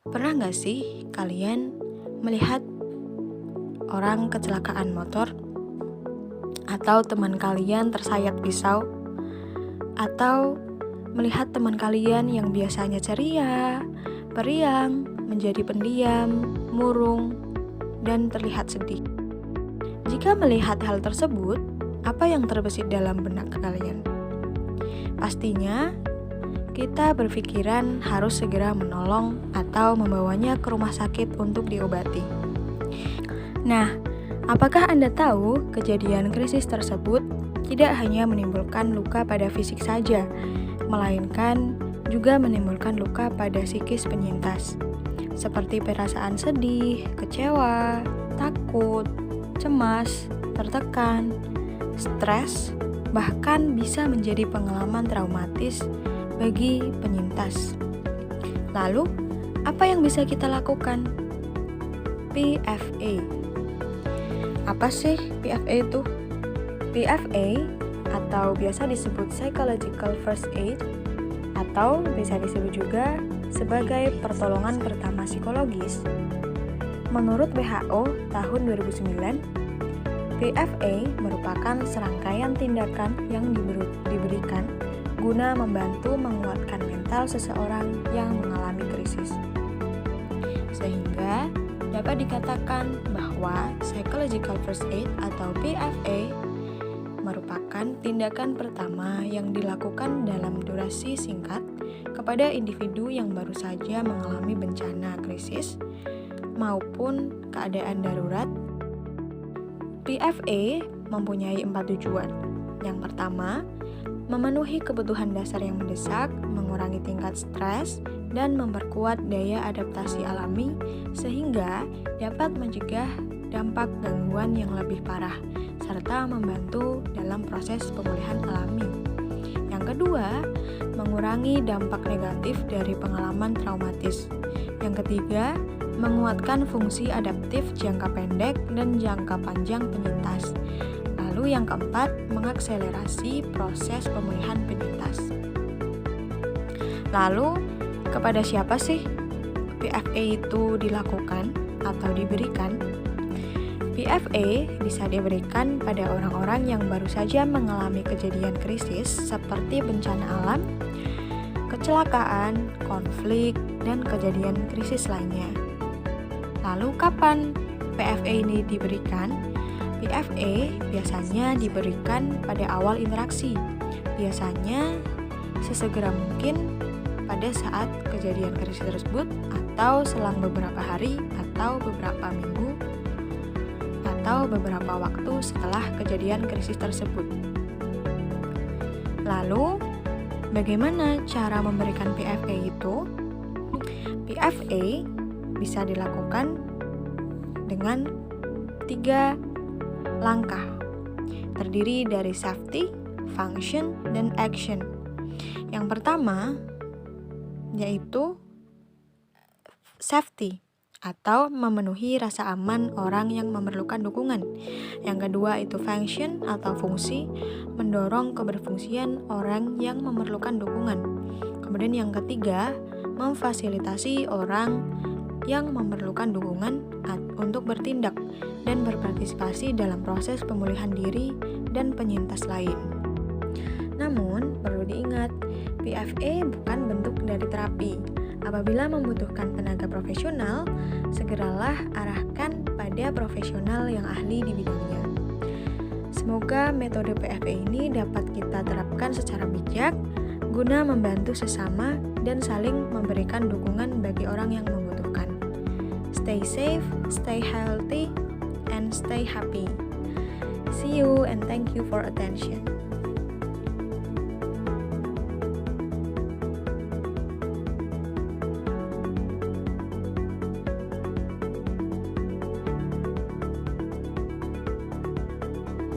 Pernah nggak sih kalian melihat orang kecelakaan motor? Atau teman kalian tersayat pisau? Atau melihat teman kalian yang biasanya ceria, periang, menjadi pendiam, murung, dan terlihat sedih? Jika melihat hal tersebut, apa yang terbesit dalam benak kalian? Pastinya kita berpikiran harus segera menolong atau membawanya ke rumah sakit untuk diobati. Nah, apakah Anda tahu kejadian krisis tersebut tidak hanya menimbulkan luka pada fisik saja, melainkan juga menimbulkan luka pada psikis penyintas, seperti perasaan sedih, kecewa, takut, cemas, tertekan, stres, bahkan bisa menjadi pengalaman traumatis bagi penyintas. Lalu, apa yang bisa kita lakukan? PFA. Apa sih PFA itu? PFA atau biasa disebut Psychological First Aid atau bisa disebut juga sebagai pertolongan pertama psikologis. Menurut WHO tahun 2009, PFA merupakan serangkaian tindakan yang diberikan guna membantu menguatkan mental seseorang yang mengalami krisis. Sehingga dapat dikatakan bahwa Psychological First Aid atau PFA merupakan tindakan pertama yang dilakukan dalam durasi singkat kepada individu yang baru saja mengalami bencana krisis maupun keadaan darurat. PFA mempunyai 4 tujuan. Yang pertama, memenuhi kebutuhan dasar yang mendesak, mengurangi tingkat stres, dan memperkuat daya adaptasi alami sehingga dapat mencegah dampak gangguan yang lebih parah, serta membantu dalam proses pemulihan alami. Yang kedua, mengurangi dampak negatif dari pengalaman traumatis. Yang ketiga, menguatkan fungsi adaptif jangka pendek dan jangka panjang penyintas. Lalu yang keempat, mengakselerasi proses pemulihan penyintas. Lalu, kepada siapa sih PFA itu dilakukan atau diberikan? PFA bisa diberikan pada orang-orang yang baru saja mengalami kejadian krisis seperti bencana alam, kecelakaan, konflik, dan kejadian krisis lainnya. Lalu kapan PFA ini diberikan? PFA biasanya diberikan pada awal interaksi, biasanya sesegera mungkin pada saat kejadian krisis tersebut atau selang beberapa hari atau beberapa minggu atau beberapa waktu setelah kejadian krisis tersebut. Lalu, bagaimana cara memberikan PFA itu? PFA bisa dilakukan dengan 3 langkah, terdiri dari safety, function, dan action. Yang pertama yaitu safety atau memenuhi rasa aman orang yang memerlukan dukungan. Yang kedua itu function atau fungsi, mendorong keberfungsian orang yang memerlukan dukungan. Kemudian yang ketiga, memfasilitasi orang yang memerlukan dukungan untuk bertindak dan berpartisipasi dalam proses pemulihan diri dan penyintas lain. Namun, perlu diingat, PFA bukan bentuk dari terapi. Apabila membutuhkan tenaga profesional, segeralah arahkan pada profesional yang ahli di bidangnya. Semoga metode PFA ini dapat kita terapkan secara bijak guna membantu sesama dan saling memberikan dukungan bagi orang yang membutuhkan. Stay safe, stay healthy, and stay happy. See you and thank you for attention.